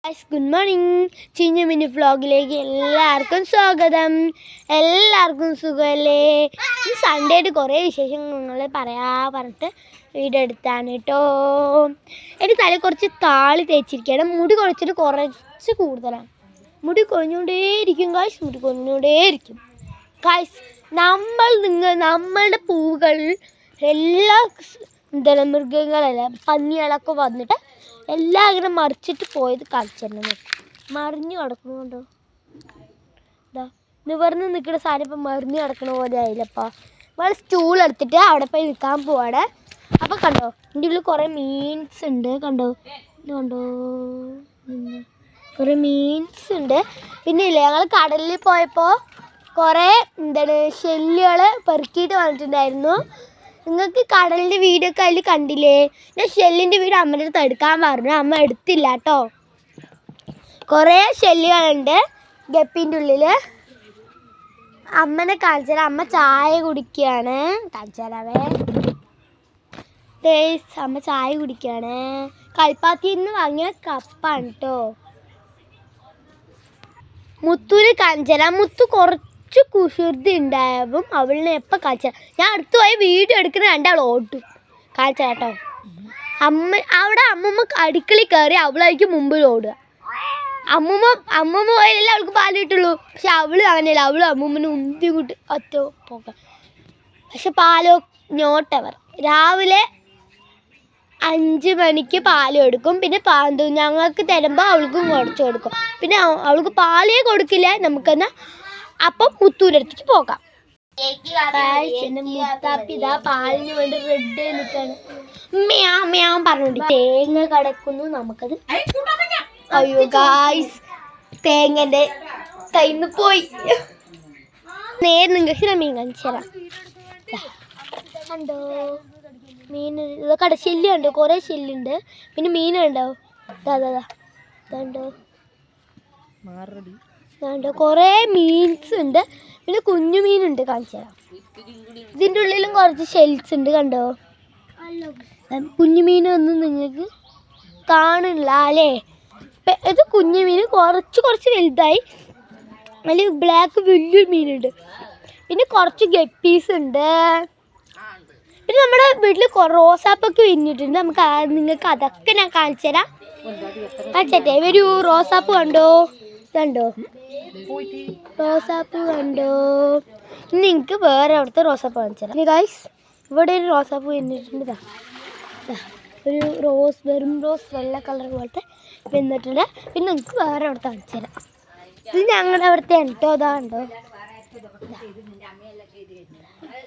Good morning. ചിഞ്ഞു mini വ്ളോഗിലേക്ക് എല്ലാവർക്കും സ്വാഗതം. എല്ലാവർക്കും സുഖമല്ലേ? ഈ സൺഡേ ആയിട്ട് കുറേ വിശേഷങ്ങൾ പറഞ്ഞിട്ട് വീഡിയോ എടുത്താണ് കേട്ടോ. എൻ്റെ തല കുറച്ച് താളി തേച്ചിരിക്കുകയാണ്. മുടി കുറച്ചിട്ട് കുറച്ച് കൂടുതലാണ്. മുടി കൊഴിഞ്ഞുകൊണ്ടേയിരിക്കും ഗായ്സ്, മുടി കൊഴിഞ്ഞുകൊണ്ടേയിരിക്കും ഗായ്സ്. നമ്മളുടെ പൂവുകൾ എല്ലാ മൃഗങ്ങളെല്ലാം പന്നികളൊക്കെ വന്നിട്ട് എല്ലാം ഇങ്ങനെ മറിച്ചിട്ട് പോയത് കളിച്ചിരുന്നു. മറിഞ്ഞു കിടക്കുന്നുണ്ടോ? ഇതാ നിവർന്ന് നിൽക്കുന്ന സാധനം ഇപ്പം മറിഞ്ഞു കിടക്കണ പോലെ ആയില്ലപ്പാ. നമ്മൾ സ്റ്റൂൾ എടുത്തിട്ട് അവിടെ പോയി നിൽക്കാൻ പോവാണ്. അപ്പം കണ്ടോ, എൻ്റെ ഉള്ളിൽ കുറേ മീൻസ് ഉണ്ട്. കണ്ടോ കണ്ടോ, കുറേ മീൻസ് ഉണ്ട്. പിന്നെ ഇല്ലേ, ഞങ്ങൾ കടലിൽ പോയപ്പോൾ കുറേ ഷെല്ലുകൾ പെറുക്കിയിട്ട് വന്നിട്ടുണ്ടായിരുന്നു. നിങ്ങൾക്ക് കടലിൻ്റെ വീഡിയോ ഒക്കെ അതിൽ കണ്ടില്ലേ? ഞാൻ ഷെല്ലിൻ്റെ വീഡിയോ അമ്മയുടെ അടുത്ത് എടുക്കാൻ പറഞ്ഞു, അമ്മ എടുത്തില്ല കേട്ടോ. കുറേ ഷെല്ലുകളുണ്ട് ഗപ്പീൻ്റെ ഉള്ളിൽ. അമ്മനെ കാണിച്ചാൽ അമ്മ ചായ കുടിക്കുകയാണ്. കാണിച്ചാലേ അമ്മ ചായ കുടിക്കുകയാണ്. കൽപ്പാത്തിയിൽ നിന്ന് വാങ്ങിയ കപ്പാണ് കേട്ടോ. മുത്തൂര് കാണിച്ചാൽ മുത്തു കുറച്ച് കുസൃതി ഉണ്ടായപ്പം അവളിനെ എപ്പോൾ കാണിച്ചാൽ ഞാൻ അടുത്ത് പോയി വീഡിയോ എടുക്കുന്ന രണ്ടാൾ ഓട്ടും. കാണിച്ചാൽ കേട്ടോ. അമ്മമ്മ അടുക്കളയിൽ കയറി അവളായിരിക്കും മുമ്പിൽ ഓടുക. അമ്മമ്മ പോയാലല്ലേ അവൾക്ക് പാല് കിട്ടുള്ളൂ. പക്ഷെ അവള് അങ്ങനെയല്ല, അവള് അമ്മമ്മനെ ഉന്തി കൂട്ടി ഒറ്റ പോകാം. പക്ഷെ പാലോ നോട്ടവർ രാവിലെ 5 മണിക്ക് പാല് കൊടുക്കും. പിന്നെ ഞങ്ങൾക്ക് തരുമ്പോൾ അവൾക്കും കുറച്ച് കൊടുക്കും. പിന്നെ അവൾക്ക് പാലേ കൊടുക്കില്ല നമുക്കെന്നാൽ. അപ്പം മുത്തൂരടുത്തേക്ക് പോകാം. മുത്താപ്പിതാ പാലിന് വേണ്ടി റെഡ് നിൽക്കാണ്. മ്യാം പറഞ്ഞോണ്ട് തേങ്ങ കടക്കുന്നു. നമുക്കത് അയ്യോ ഗായ്സ്, തേങ്ങൻ്റെ കയ്യിൽ പോയി. നേരെ നിങ്ങൾക്ക് മീൻ കാണിച്ചു തരാം. കണ്ടോ മീൻ, ഇതൊക്കെ ഷെല്ലുണ്ട്, കുറേ ഷെല്ലുണ്ട്. പിന്നെ മീനുണ്ടാവും. ഇതുണ്ടോ ഇതുണ്ടോ, കുറേ മീൻസ് ഉണ്ട്. പിന്നെ കുഞ്ഞു മീനുണ്ട്, കാണിച്ചു തരാം. ഇതിൻ്റെ ഉള്ളിലും കുറച്ച് ഷെൽസ് ഉണ്ട്. കണ്ടോ, കുഞ്ഞു മീനൊന്നും നിങ്ങൾക്ക് കാണില്ല അല്ലേ? ഇത് കുഞ്ഞു മീൻ കുറച്ച് വലുതായി. അതിൽ ബ്ലാക്ക് വലിയൊരു മീനുണ്ട്. പിന്നെ കുറച്ച് ഗപ്പീസ് ഉണ്ട്. പിന്നെ നമ്മുടെ വീട്ടിൽ റോസാപ്പൊക്കെ വിരിഞ്ഞിട്ടുണ്ട്. നിങ്ങൾക്ക് അതൊക്കെ ഞാൻ കാണിച്ചു തരാം. കാണിച്ചേ, ഒരു റോസാപ്പ് കണ്ടോ? കണ്ടോ റോസാപ്പ് കണ്ടോ? ഇനി നിങ്ങൾക്ക് വേറെ അവിടുത്തെ റോസാപ്പ് കാണിച്ചു തരാം. ഗായ്സ്, ഇവിടെ ഒരു റോസാപ്പ് വിരിഞ്ഞിട്ടുണ്ട്. ഒരു വെറും റോസ് വെള്ള കളർ പോലത്തെ വന്നിട്ടുണ്ട്. പിന്നെ നിങ്ങൾക്ക് വേറെ അവിടുത്തെ കാണിച്ചു തരാം. ഇത് ഞങ്ങളുടെ അവിടുത്തെ കേട്ടോ. അതാണ്ടോ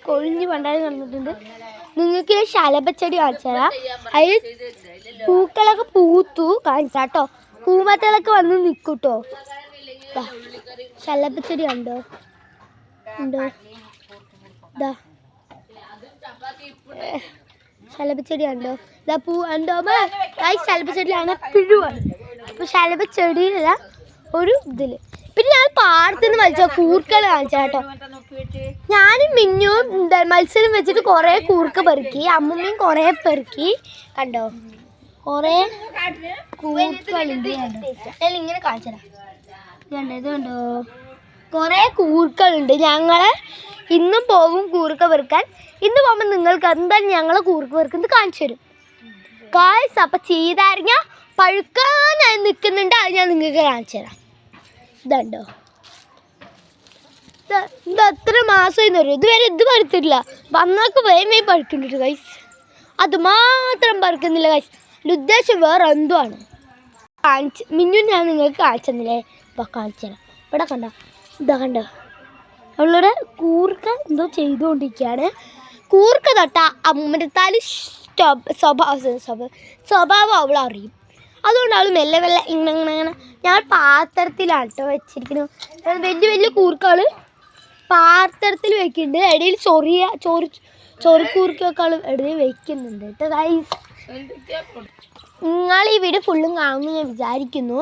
കൊഴിഞ്ഞ് പണ്ടായി നടന്നിട്ടുണ്ട്. നിങ്ങൾക്ക് ശലഭച്ചെടി കാണിച്ചു തരാം. അതിൽ പൂക്കളൊക്കെ പൂത്തു. കാണിച്ചാട്ടോ, പൂമത്തകളൊക്കെ വന്ന് നിൽക്കൂട്ടോ. ശലഭച്ചെടി കണ്ടോ? ഉണ്ടോ? ഇതാ ശലഭച്ചെടി കണ്ടോ? ഇതാ പൂ കണ്ടോ? ശലഭച്ചെടിയാണ് പിഴുവാണ്. അപ്പോൾ ശലഭച്ചെടിയിലല്ല ഒരു ഇതിൽ. പിന്നെ ഞാൻ പാടത്തുനിന്ന് വലിച്ച കൂർക്കൾ കാണിച്ചാൽ കേട്ടോ. ഞാനും മിന്നും മത്സരം വെച്ചിട്ട് കുറേ കൂർക്ക പെറുക്കി. അമ്മമ്മയും കുറേ പെറുക്കി. കണ്ടോ, കുറേ കൂർക്കളുണ്ട്. ഞാൻ ഇങ്ങനെ കാണിച്ചതാ. കണ്ടോ, ഇത് കണ്ടോ, കുറേ കൂർക്കളുണ്ട്. ഞങ്ങൾ ഇന്നും പോകും കൂർക്ക പെറുക്കാൻ. ഇന്ന് പോകുമ്പോൾ നിങ്ങൾക്ക് എന്തായാലും ഞങ്ങൾ കൂർക്ക പെറുക്കുന്നത് കാണിച്ചു തരും ഗായ്സ്. അപ്പം ചെയ്തായിരുന്ന പഴുക്കാനായി നിൽക്കുന്നുണ്ട്. അത് ഞാൻ നിങ്ങൾക്ക് കാണിച്ചു തരാം. ഇതുണ്ടോ, ഇത് എത്ര മാസമായി വരും. ഇതുവരെ ഇത് പഴുത്തിട്ടില്ല. വന്നൊക്കെ വേഗം പഴുക്കുന്നുണ്ട് ഗൈസ്. അത് മാത്രം പഴുക്കുന്നില്ല ഗൈസ്. എൻ്റെ ഉദ്ദേശം വേറെ എന്തോ ആണ്. മിന്നു ഞാൻ നിങ്ങൾക്ക് കാണിച്ചെന്നില്ലേ? ഇപ്പം കാണിച്ചു തരാം. ഇവിടെ കണ്ടോ, ഇതാ കണ്ടോ, അവളുടെ കൂർക്ക എന്തോ ചെയ്തുകൊണ്ടിരിക്കുകയാണ്. കൂർക്ക തൊട്ട അമ്മൻ്റെ തല സ്വഭാവം അവൾ അറിയും. അതുകൊണ്ട് അവൾ മെല്ലെ മെല്ലെ ഇങ്ങനെ ഞാൻ പാത്രത്തിലാണ് കേട്ടോ വെച്ചിരിക്കുന്നത്. വലിയ കൂർക്കകൾ പാത്രത്തിൽ വെക്കുന്നുണ്ട്. ഇടയിൽ ചൊറിക്കൂർക്കൊക്കെ അവൾ ഇടയിൽ വെക്കുന്നുണ്ട് കേട്ടോ ഗൈസ്. നിങ്ങൾ ഈ വീഡിയോ ഫുള്ളും കാണുമെന്ന് ഞാൻ വിചാരിക്കുന്നു.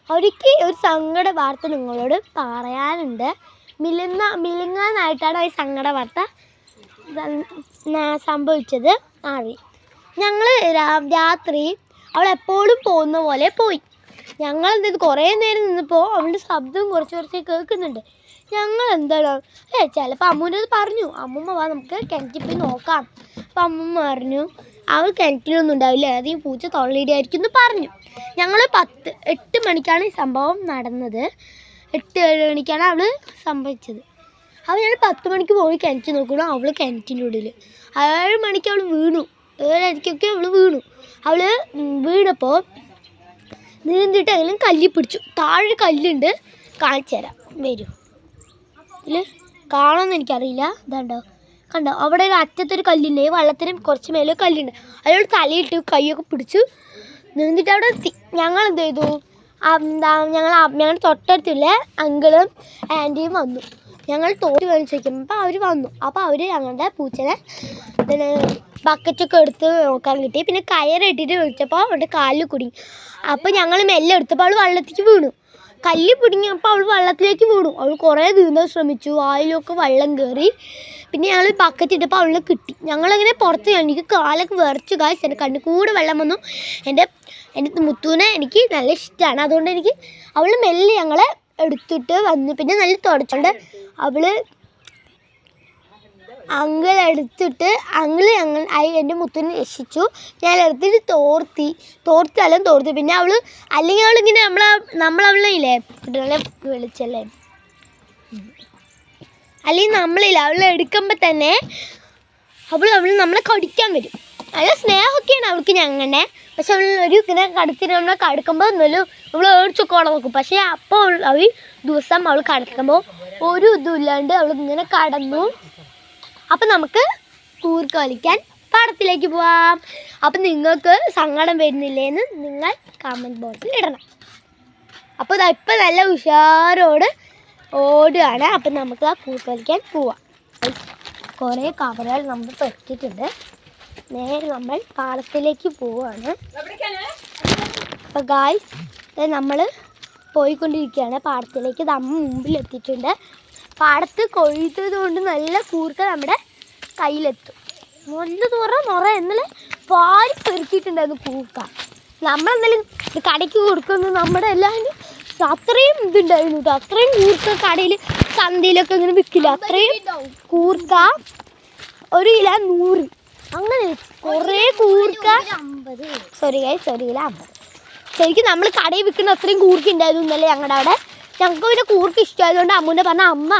അവർക്ക് ഒരു സങ്കട വാർത്ത നിങ്ങളോട് പറയാനുണ്ട്. മിലുങ്ങാനായിട്ടാണ് ഈ സങ്കട വാർത്ത സംഭവിച്ചത്. ഞങ്ങൾ രാത്രി അവൾ എപ്പോഴും പോകുന്ന പോലെ പോയി. ഞങ്ങൾ എന്ത് കുറേ നേരം നിന്നപ്പോൾ അവളുടെ ശബ്ദം കുറച്ച് കേൾക്കുന്നുണ്ട്. ഞങ്ങൾ എന്താണ് ചിലപ്പോൾ അമ്മൂൻ്റെ അത് പറഞ്ഞു, അമ്മൂമ്മ വാ നമുക്ക് കിണറ്റിൽ പോയി നോക്കാം. അപ്പം അമ്മൂമ്മ പറഞ്ഞു അവൾ കിണറ്റിലൊന്നും ഉണ്ടാവില്ല, അത് ഈ പൂച്ച തൊള്ളയിടായിരിക്കും എന്ന് പറഞ്ഞു. ഞങ്ങൾ 8 മണിക്കാണ് ഈ സംഭവം നടന്നത്. 8-7 മണിക്കാണ് അവൾ സംഭവിച്ചത്. അപ്പോൾ ഞങ്ങൾ 10 മണിക്ക് പോയി കിണറ്റ് നോക്കണം. അവൾ കിണറ്റിൻ്റെ ഉള്ളിൽ 7 മണിക്ക് അവൾ വീണു. 7:30 അവൾ വീണു. അവൾ വീണപ്പോൾ നീന്തിയിട്ട് അതിലും കല്ലിൽ പിടിച്ചു. താഴെ കല്ലുണ്ട്, കാണിച്ചു തരാം, വരൂ. ഇതിൽ കാണുമെന്ന് എനിക്കറിയില്ല. ഇതാണ്ടോ, കണ്ടോ അവിടെ ഒരു അറ്റത്തൊരു കല്ലുണ്ട്, വെള്ളത്തിന് കുറച്ച് മേലെ കല്ലുണ്ട്. അതിലോട് തലയിട്ട് കൈയൊക്കെ പിടിച്ചു നീന്തിട്ട് അവിടെ എത്തി. ഞങ്ങൾ എന്ത് ചെയ്തു, ഞങ്ങൾ തൊട്ടടുത്തുള്ള അങ്കിളും ആൻറ്റിയും വന്നു. ഞങ്ങൾ തോട്ടി കാണിച്ച് വയ്ക്കുമ്പോൾ അവർ വന്നു. അപ്പോൾ അവർ ഞങ്ങളുടെ പൂച്ചനെ പിന്നെ ബക്കറ്റൊക്കെ എടുത്ത് നോക്കാൻ കിട്ടി. പിന്നെ കയറിട്ടിട്ട് വിളിച്ചപ്പോൾ അവളുടെ കാലിൽ കുടുങ്ങി. അപ്പോൾ ഞങ്ങൾ മെല്ലെ എടുത്തപ്പോൾ അവൾ വെള്ളത്തിലേക്ക് വീണു. കല്ല് പിടുങ്ങിയപ്പോൾ അവൾ വെള്ളത്തിലേക്ക് വീണു. അവൾ കുറേ നീന്താൻ ശ്രമിച്ചു, വായിലൊക്കെ വെള്ളം കയറി. പിന്നെ ഞങ്ങൾ ബക്കറ്റ് ഇട്ടപ്പോൾ അവളെ കിട്ടി. ഞങ്ങളങ്ങനെ പുറത്ത്, എനിക്ക് കാലൊക്കെ വിറച്ചു ഗായ്സ്. എൻ്റെ കണ്ണിൽ കൂടെ വെള്ളം വന്നു. എൻ്റെ മുത്തൂനെ എനിക്ക് നല്ല ഇഷ്ടമാണ്. അതുകൊണ്ട് എനിക്ക് അവൾ മെല്ലെ ഞങ്ങളെ എടുത്തിട്ട് വന്നു. പിന്നെ നല്ല തുടച്ചുകൊണ്ട് അവൾ അങ്കിളെടുത്തിട്ട് എൻ്റെ മുത്തൂനെ രക്ഷിച്ചു. ഞാൻ എടുത്തിട്ട് തോർത്തി. പിന്നെ അവൾ അല്ലെങ്കിൽ അവളിങ്ങനെ നമ്മളവളില്ലേ വിളിച്ചല്ലേ, അല്ലെങ്കിൽ നമ്മളില്ല അവളെ എടുക്കുമ്പോൾ തന്നെ അവൾ നമ്മളെ കടിക്കാൻ വരും. നല്ല സ്നേഹമൊക്കെയാണ് അവൾക്ക് ഞങ്ങളുടെ. പക്ഷെ അവൾ ഒരു ഇങ്ങനെ കടത്തിന് നമ്മളെ കടക്കുമ്പോൾ ഒന്നുമല്ലോ അവൾ ഏടിച്ചൊക്കെ നോക്കും. പക്ഷേ അപ്പോൾ ദിവസം അവൾ കടക്കുമ്പോൾ ഒരു ഇതും ഇല്ലാണ്ട് അവൾ ഇങ്ങനെ കടന്നു. അപ്പം നമുക്ക് കൂർക്ക വലിക്കാൻ പാടത്തിലേക്ക് പോവാം. അപ്പം നിങ്ങൾക്ക് സങ്കടം വരുന്നില്ലേന്ന് നിങ്ങൾ കമൻറ്റ് ബോക്സിൽ ഇടണം. അപ്പോൾ ഇപ്പം നല്ല ഉഷാരോട് ഓടുകയാണ്. അപ്പം നമുക്ക് ആ കൂർക്ക വലിക്കാൻ പോവാം. കുറേ കവറുകൾ നമ്മൾ പെട്ടിട്ടുണ്ട്. നേരെ നമ്മൾ പാടത്തിലേക്ക് പോവുകയാണ്. അപ്പോൾ ഗായ്സ് നമ്മൾ പോയിക്കൊണ്ടിരിക്കുകയാണ് പാടത്തിലേക്ക്. അമ്മ മുമ്പിലെത്തിയിട്ടുണ്ട്. പാടത്ത് കൊഴുത്തത് കൊണ്ട് നല്ല കൂർക്ക നമ്മുടെ കയ്യിലെത്തും. നല്ല നിറ എന്നല്ലേ പാരി പെരുത്തിയിട്ടുണ്ടായിരുന്നു കൂർക്ക. നമ്മളെന്നാലും കടയ്ക്ക് കൊടുക്കുന്നു, നമ്മുടെ എല്ലാവരും അത്രയും ഇതുണ്ടായിരുന്നു കേട്ടോ. അത്രയും കൂർക്ക കടയിൽ ചന്തയിലൊക്കെ ഇങ്ങനെ വിൽക്കില്ല. അത്രയും കൂർക്ക 1 കിലോ 100 അങ്ങനെ കുറേ കൂർക്ക. Sorry guys, 1 kilo 50. ശരിക്കും നമ്മൾ കടയിൽ വിൽക്കുന്ന അത്രയും കൂർക്ക ഉണ്ടായിരുന്നു എന്നല്ലേ ഞങ്ങളുടെ അവിടെ. ഞങ്ങൾക്ക് പിന്നെ കൂർക്ക ഇഷ്ടമായതുകൊണ്ട് അമ്മൂൻ്റെ പറഞ്ഞ അമ്മ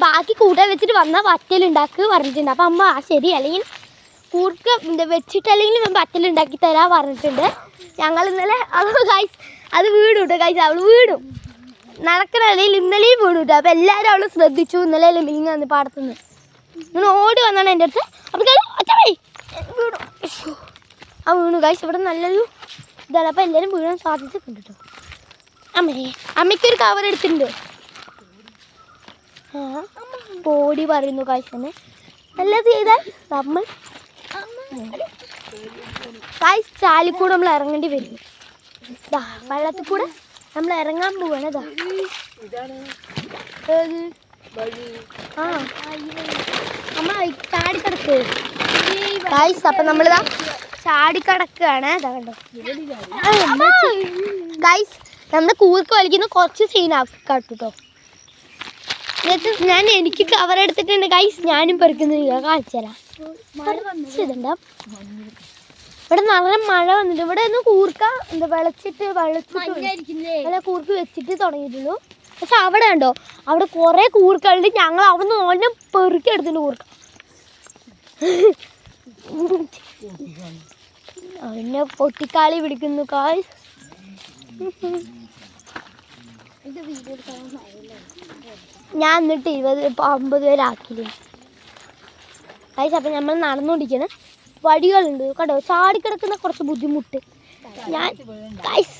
ബാക്കി കൂട്ടാൻ വെച്ചിട്ട് വന്നാൽ വറ്റലുണ്ടാക്കി പറഞ്ഞിട്ടുണ്ട്. അപ്പം അമ്മ ശരി, അല്ലെങ്കിൽ കൂർക്ക വെച്ചിട്ടല്ലെങ്കിൽ വറ്റലുണ്ടാക്കി തരാൻ പറഞ്ഞിട്ടുണ്ട്. ഞങ്ങൾ ഇന്നലെ ഗൈസ് അത് വീണു കേട്ടോ ഗൈസ്. അവൾ വീണു നടക്കുന്ന ഇടയിൽ ഇന്നലെയും വീണു കേട്ടോ. അപ്പോൾ എല്ലാവരും അവൾ ശ്രദ്ധിച്ചു. ഇന്നലെ മീൻ വന്ന് പാടത്തുനിന്ന് ഇങ്ങനെ ഓടി വന്നാണ് എൻ്റെ അടുത്ത്. അപ്പോൾ വീണു ആ വീണു ഗൈസ്. ഇവിടെ നല്ലൊരു ഇതാണ്. അപ്പോൾ എല്ലാവരും വീഴാൻ സാധ്യതയൊക്കെ ഉണ്ട് കേട്ടോ. അമ്മയ്ക്കൊരു കവർ എടുത്തിട്ടുണ്ട്. ബോഡി പറയുന്നു കാഴ്ചനെ എല്ലാം ചെയ്താൽ നമ്മൾ കാഴ്ച ചാലിൽ കൂടെ നമ്മൾ ഇറങ്ങേണ്ടി വരും. വെള്ളത്തിൽ കൂടെ നമ്മൾ ഇറങ്ങാൻ പോവാണ്. അമ്മ ചാടിക്കിടക്ക് കാഴ്ച. അപ്പം നമ്മളിതാ ചാടിക്കിടക്കുകയാണ്. അതാ കണ്ടോ ഗൈസ്. നമ്മുടെ കൂർക്ക വലിക്കുന്ന കുറച്ച് സീനാക്കാം കേട്ടോ. ഞാൻ എനിക്ക് കവർ എടുത്തിട്ടുണ്ട് ഗൈസ്. ഞാനും പെറുക്കുന്നില്ല, കാണിച്ചു തരാം. ഇവിടെ നല്ല മഴ വന്നിട്ട് ഇവിടെ ഒന്ന് കൂർക്ക വിളച്ചിട്ട് അല്ല കൂർക്ക വെച്ചിട്ട് തുടങ്ങിയിട്ടുള്ളൂ. പക്ഷെ അവിടെ ഉണ്ടോ, അവിടെ കുറേ കൂർക്കളുണ്ട്. ഞങ്ങൾ അവിടെ നിന്ന് ഓനെ പെറുക്കി എടുത്തിട്ടുണ്ട് കൂർക്ക. അവനെ പൊട്ടിക്കാളി പിടിക്കുന്നു ഗൈസ്. ഞാൻ എന്നിട്ട് 50 പേര് ആക്കിയില്ലേ ഗൈസ്. അപ്പം നമ്മൾ നടന്നുകൊണ്ടിരിക്കുന്ന വടികളുണ്ട് കേട്ടോ. ചാടിക്കിടക്കുന്ന കുറച്ച് ബുദ്ധിമുട്ട്. ഞാൻ ഗൈസ്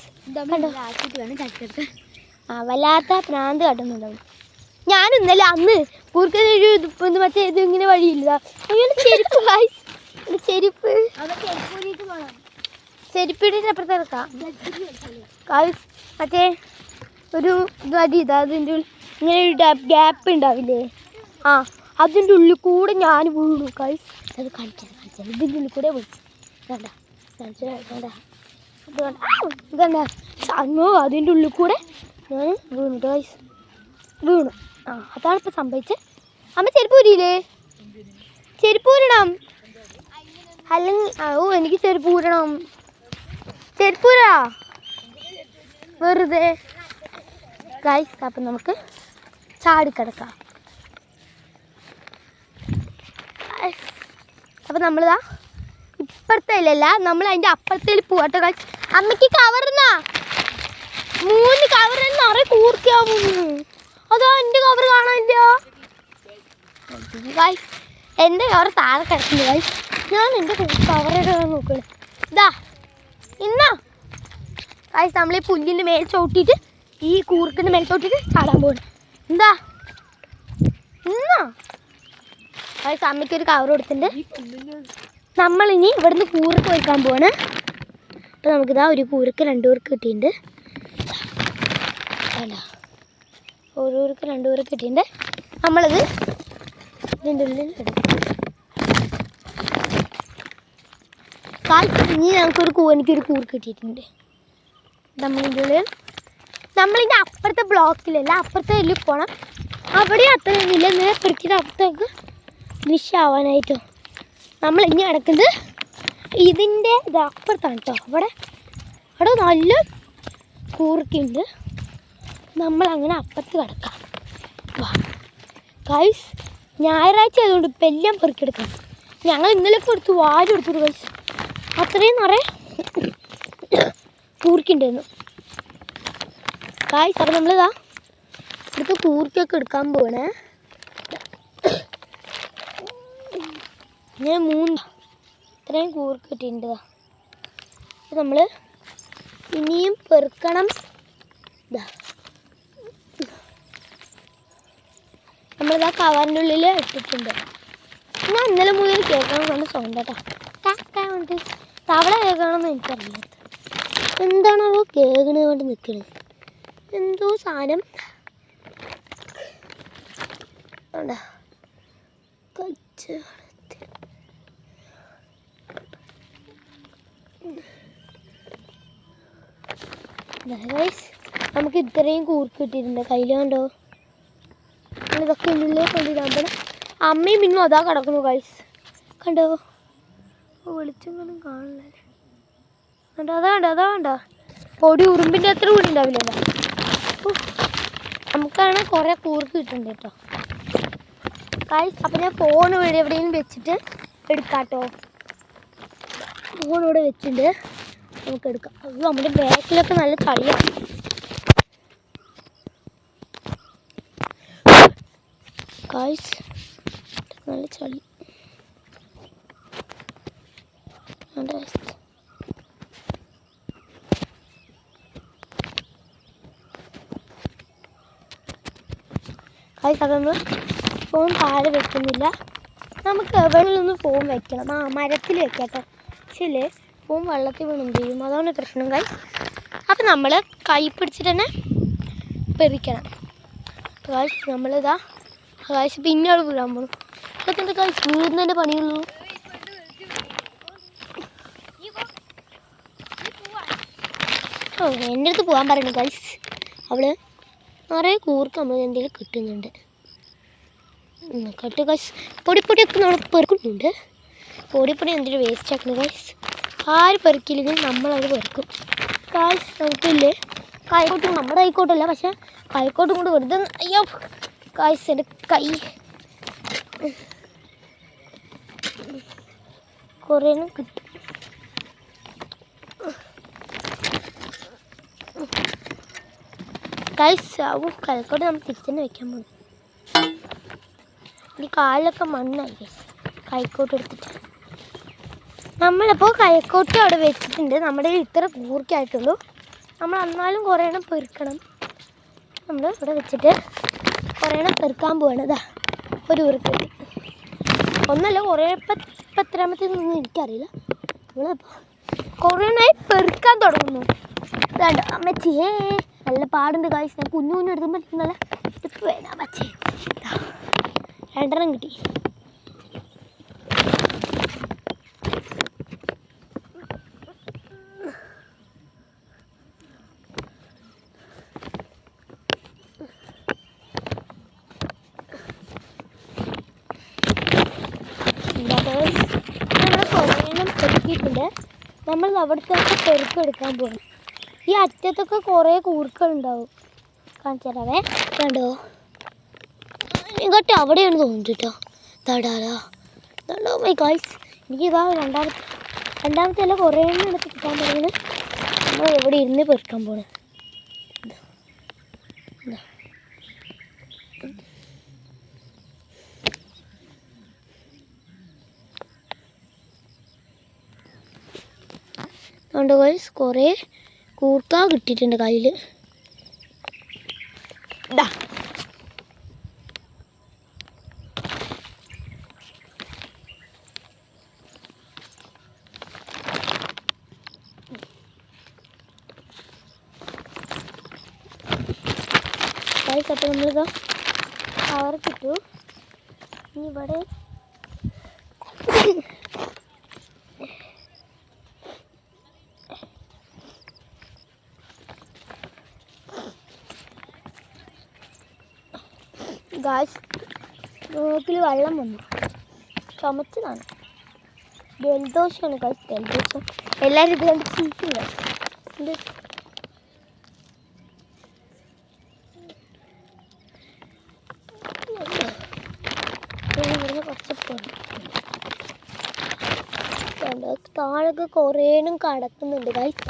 വല്ലാത്ത ഭ്രാന്ത് കാട്ടുന്നുണ്ടാവും. ഞാൻ ഇന്നലെ അന്ന് കൂർക്കൊരു മറ്റേ ഇത് ഇങ്ങനെ വഴിയില്ല. ചെരുപ്പ് ഗൈസ്, ചെരുപ്പിടിച്ച് അപ്പുറത്ത് ഇറക്കാം ഗൈസ്. മറ്റേ ഒരു വടി ഇതാ, അതിൻ്റെ ഇങ്ങനെ ഒരു ഗ്യാപ്പ് ഉണ്ടാവില്ലേ, അതിൻ്റെ ഉള്ളിൽ കൂടെ ഞാൻ വീണു ഗൈസ്. അത് കാണിച്ചത് ഇതിൻ്റെ ഉള്ളിൽ കൂടെ വീണു. വേണ്ട കാണിച്ചു വേണ്ട. ഇതെന്താ സംഭവം അതിൻ്റെ ഉള്ളിൽ കൂടെ ഞാൻ വീണു ഗൈസ്. വീണു. അതാണ് ഇപ്പം സംഭവിച്ചത്. അമ്മ ചെരുപ്പ് ഊരിയില്ലേ? ചെരുപ്പ് ഊരണം. അല്ലെങ്കിൽ എനിക്ക് ചെരുപ്പ് ഊരണം. ചെരുപ്പ് ഊരാ വെറുതെ ഗൈസ്. അപ്പം നമുക്ക് ചാടിക്കിടക്കാം. അപ്പം നമ്മളിതാ ഇപ്പുറത്തെ ഇല്ലല്ല, നമ്മൾ അതിൻ്റെ അപ്പുറത്തേൽ പോവാട്ടോ ഗൈസ്. അമ്മയ്ക്ക് കവറിനാ 3 കവറിന് നിറയെ കൂർക്കാവുന്നു. അതോ എൻ്റെ കവർ കാണാനില്ല ഗൈസ്. എൻ്റെ കവർ താഴെ കിടക്കുന്നു ഗൈസ്. ഞാൻ എൻ്റെ കവറൊക്കെ നോക്കണം. ഇതാ ഇന്നാ ഗൈസ് നമ്മൾ ഈ പുല്ലിൻ്റെ മേൽ ചവിട്ടിയിട്ട് ഈ കൂർക്കിൻ്റെ മേൽ ചവിട്ടിയിട്ട് ചാടാൻ പോകണം. എന്താ ഇന്നാ ഗൈസ് അമ്മയ്ക്കൊരു കവർ കൊടുത്തിട്ടുണ്ട്. നമ്മളിനി ഇവിടുന്ന് കൂർക്ക് വയ്ക്കാൻ പോവാണ്. അപ്പോൾ നമുക്കിതാ ഒരു കൂർക്ക് 2 കൂർക്ക് കിട്ടിയിട്ടുണ്ട്. അല്ല ഒരു കൂർക്ക് 2 കൂർക്ക് കിട്ടിയിട്ടുണ്ട്. നമ്മളത് ഇതിൻ്റെ ഉള്ളിൽ എടുക്കും. ഇനി എനിക്കൊരു കൂർക്ക് കിട്ടിയിട്ടുണ്ട്. നമ്മളിൻ്റെ ഉള്ളിൽ നമ്മളിൻ്റെ അപ്പുറത്തെ ബ്ലോക്കിലല്ല, അപ്പുറത്തെ ഇതിൽ പോകണം. അവിടെ അത്ര ഇല്ല, നേരെ പിടിച്ചിട്ട് അപ്പുറത്തേക്ക് ദൃശ്യമാവാനായിട്ടോ. നമ്മൾ ഇനി കിടക്കുന്നത് ഇതിൻ്റെ ഇത് അപ്പുറത്താണ് കേട്ടോ. അവിടെ നല്ല കൂർക്കുണ്ട്. നമ്മളങ്ങനെ അപ്പുറത്ത് കിടക്കാം. ഗൈസ് ഞായറാഴ്ച ആയതുകൊണ്ട് ഇപ്പം എല്ലാം പെറുക്കിയെടുക്കണം. ഞങ്ങൾ ഇന്നലെ കൊടുത്തു വാരി കൊടുത്തു ഗൈസ്. അത്രയും നിറയെ കൂർക്കുണ്ടായിരുന്നു ഗൈസ്. അപ്പം നമ്മളിതാ ഇവിടുത്തെ കൂർക്കൊക്കെ എടുക്കാൻ പോകണേ. ഞാൻ 3 ഇത്രയും കൂർക്ക് കിട്ടിയിട്ടുണ്ട്. അപ്പം നമ്മൾ ഇനിയും പെറുക്കണം. ഇതാ നമ്മളിതാ കവറിൻ്റെ ഉള്ളിൽ ഇട്ടിട്ടുണ്ട്. ഞാൻ ഇന്നലെ മുതൽ കേൾക്കണം കൊണ്ട് സൗണ്ട് കേട്ടോ. കാക്കാണ്ട് തവള കേൾക്കണമെന്ന് എനിക്കറിയാത്ത എന്താണോ കേൾക്കണത് കൊണ്ട് നിൽക്കണത്. എന്തോ സാധനം വേണ്ട കച്ച. നമുക്ക് ഇത്രയും കൂർക്ക് കിട്ടിയിട്ടുണ്ട്. കയ്യിൽ കണ്ടോ? ഇതൊക്കെ ഉള്ളിലേ കൊണ്ടിടാൻ പോണം. അമ്മയും പിന്നും അതാ കിടക്കുന്നു ഗൈസ്. കണ്ടോ? വെളിച്ചെങ്കിലും കാണില്ല. കണ്ടോ? അതാ കണ്ടോ പൊടി ഉറുമ്പിൻ്റെ അത്ര കൂടി ഉണ്ടാവില്ലല്ലോ. നമുക്കാണ് കുറേ കൂർക്ക് കിട്ടുന്നുണ്ട് കേട്ടോ ഗൈസ്. അപ്പം ഞാൻ ഫോൺ എവിടെയെങ്കിലും വെച്ചിട്ട് എടുക്കാം കേട്ടോ. ഫോൺ ഇവിടെ വെച്ചിട്ടുണ്ട്, നമുക്ക് എടുക്കാം. അത് നമ്മുടെ ബാക്കിലൊക്കെ നല്ല ചളിയാണ് ഗൈസ്. നല്ല ചളി. ഗൈസ് അപ്പം ഫോൺ താഴെ വെക്കുന്നില്ല. നമുക്ക് എവിടെയൊന്നും ഫോൺ വെക്കണം. മരത്തിൽ വെക്കാം കേട്ടോ. പക്ഷേ ഫോൺ വെള്ളത്തിൽ വീണും ചെയ്യും, അതാണ് പ്രശ്നം ഗൈസ്. അപ്പം നമ്മൾ കൈ പിടിച്ചിട്ട് തന്നെ പെറിക്കണം ഗൈസ്. നമ്മളിതാ ഗൈസ് പിന്നെ അവിടെ വീഴാൻ പോകണം. അതൊക്കെ എന്താ ഗൈസ് വീഴുന്നതിൻ്റെ പണിയുള്ളൂ. എൻ്റെ അടുത്ത് പോകാൻ പറയുന്നു ഗൈസ്. അവൾ നിറയെ കൂർക്ക് നമ്മൾ എന്തെങ്കിലും കിട്ടുന്നുണ്ട്. Cut guys. പൊടിപ്പൊടിയൊക്കെ നമ്മൾ പെറുക്കുന്നുണ്ട്. പൊടിപ്പൊടി എന്തെങ്കിലും വേസ്റ്റ് ആക്കണം ഗൈസ്. ആര് പെറുക്കില്ലെങ്കിൽ നമ്മളത് പെറുക്കും ഗൈസ്. നമുക്കില്ലേ കൈക്കോട്ടും നമ്മുടെ കൈക്കോട്ടല്ല, പക്ഷേ കൈക്കോട്ടും കൊണ്ട് വെറുതെ അയ്യോ ഗൈസ് എൻ്റെ കൈ കുറേ കിട്ടും. ഗൈസ് കൈക്കോട്ട് നമ്മൾ തിരിച്ചെന്നെ വെക്കാൻ പോകും. ഈ കാലിലൊക്കെ മണ്ണായി ഗൈസ് കൈക്കോട്ട് എടുത്തിട്ട്. നമ്മളിപ്പോൾ കൈക്കോട്ട് അവിടെ വെച്ചിട്ടുണ്ട്. നമ്മുടെ ഇത്ര കൂർക്കായിട്ടുള്ളൂ. നമ്മൾ എന്നാലും കുറേ എണ്ണം പെറുക്കണം. നമ്മൾ ഇവിടെ വെച്ചിട്ട് കുറേ എണ്ണം പെറുക്കാൻ പോവാണ്. ഇതാ ഒരു ഉറുക്കട്ടി ഒന്നല്ല, കുറേ ഇപ്പം എത്രാമത്തേന്നൊന്നും എനിക്കറിയില്ല. നമ്മളിപ്പോൾ കുറേ എണ്ണമായി പെറുക്കാൻ തുടങ്ങുന്നു. ഇതാണ്ടോ അമ്മച്ചിയേ നല്ല പാടുണ്ട് ഗൈസ്. ഞാൻ കുഞ്ഞു എടുക്കാൻ പറ്റുന്നല്ല. ഇപ്പം വേണം അമ്മച്ചി. 2 എണ്ണം കിട്ടി. കിട്ടിയിട്ടുണ്ട്. നമ്മൾ അവിടത്തേക്ക് പെറുക്കെടുക്കാൻ പോകും. ഈ അറ്റത്തൊക്കെ കുറേ കൂർക്കളുണ്ടാവും. കാണിച്ചു തരാവേ. കണ്ടോ, ഇങ്ങോട്ട് അവിടെയാണ് തോന്നുന്നു കേട്ടോ. തടാടാ തടോ മൈ ഗായ്സ്. എനിക്കിതാ രണ്ടാമത്തെ എല്ലാം കുറേ എടുത്ത് കിട്ടാൻ പോകുന്നത്. നമ്മൾ എവിടെ ഇരുന്ന് പെറുക്കാൻ പോണ്. അതുകൊണ്ട് ഗൈസ് കുറേ കൂർക്ക കിട്ടിയിട്ടുണ്ട് കയ്യിൽ. ഇതാ ഗൈസ്, അപ്പോൾ നമ്മളിതാ കവർ കിട്ടു. ഇനി ഇവിടെ ഗായ്സ് മൂക്കിൽ വെള്ളം വന്നു. ചുമച്ചതാണ്. ജലദോഷമാണ് ഗായ്സ്, ജലദോഷം. എല്ലാവരും ഇത് കണ്ട് ചിരിക്കില്ല. താഴൊക്കെ കുറേനും കടക്കുന്നുണ്ട് ഗായ്സ്.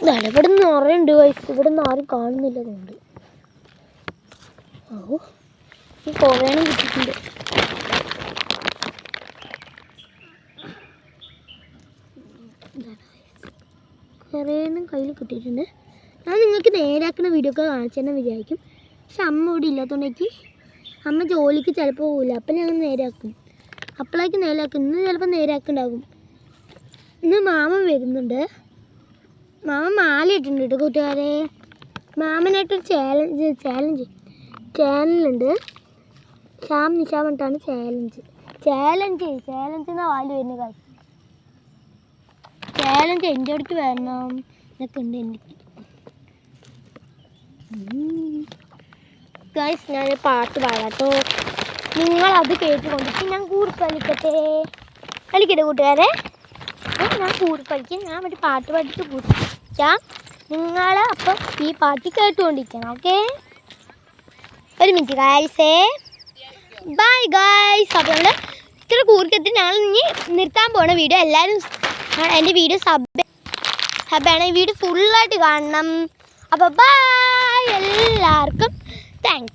താഴെ ഇവിടെ നിറയുണ്ട് ഗൈസ്. ഇവിടെ നിന്ന് ആരും കാണുന്നില്ല. അതുകൊണ്ട് ഓ ഈ കുറേണം കിട്ടിയിട്ടുണ്ട്. കുറേണം കയ്യിൽ കിട്ടിയിട്ടുണ്ട്. ഞാൻ നിങ്ങൾക്ക് നേരാക്കുന്ന വീഡിയോ ഒക്കെ കാണിച്ചെന്നെ വിചാരിക്കും. പക്ഷെ അമ്മ ഇവിടെ ഇല്ലാത്തതുകൊണ്ടേക്ക് അമ്മ ജോലിക്ക് ചിലപ്പോൾ പോകില്ല. അപ്പം ഞങ്ങൾ നേരാക്കും. അപ്പോഴേക്ക് നേരാക്കും. ഇന്ന് ചിലപ്പോൾ നേരാക്കുണ്ടാകും. ഇന്ന് മാമൻ വരുന്നുണ്ട്. മാമൻ മാല ഇട്ടിട്ടുണ്ട് കേട്ടോ കൂട്ടുകാരെ. മാമനായിട്ടൊരു ചാനലുണ്ട്. ശ്യാം നിഷ പറഞ്ഞിട്ടാണ് ചാലഞ്ച് എന്നാ വാല് വരുന്ന കാര്യം. ചാലഞ്ച് എൻ്റെ അടുത്ത് വരണം എന്നൊക്കെ ഉണ്ട് എനിക്ക്. ഗൈസ്, ഞാൻ പാട്ട് പാടാട്ടോ. നിങ്ങളത് കേട്ടുകൊണ്ടിട്ട് ഞാൻ കൂർക്കളിക്കട്ടെ. കളിക്കട്ടെ കൂട്ടുകാരെ. ഞാൻ കൂർക്കളിക്കും. ഞാൻ ഒരു പാട്ട് പാടിയിട്ട് കൂട്ടിക്കാം. നിങ്ങൾ അപ്പം ഈ പാട്ട് കേട്ടുകൊണ്ടിരിക്കണം. ഓക്കെ, ഒരു മിനിറ്റ് ഗൈസേ. Bye guys. അപ്പോൾ നമ്മൾ ഇത്ര കൂർക്കത്തിൽ ഞങ്ങൾ ഇനി നിർത്താൻ പോണ വീഡിയോ. എല്ലാവരും എൻ്റെ വീഡിയോ സബ്ബാണ്. ഈ വീഡിയോ ഫുള്ളായിട്ട് കാണണം. അപ്പോൾ ബൈ എല്ലാവർക്കും. താങ്ക്സ്.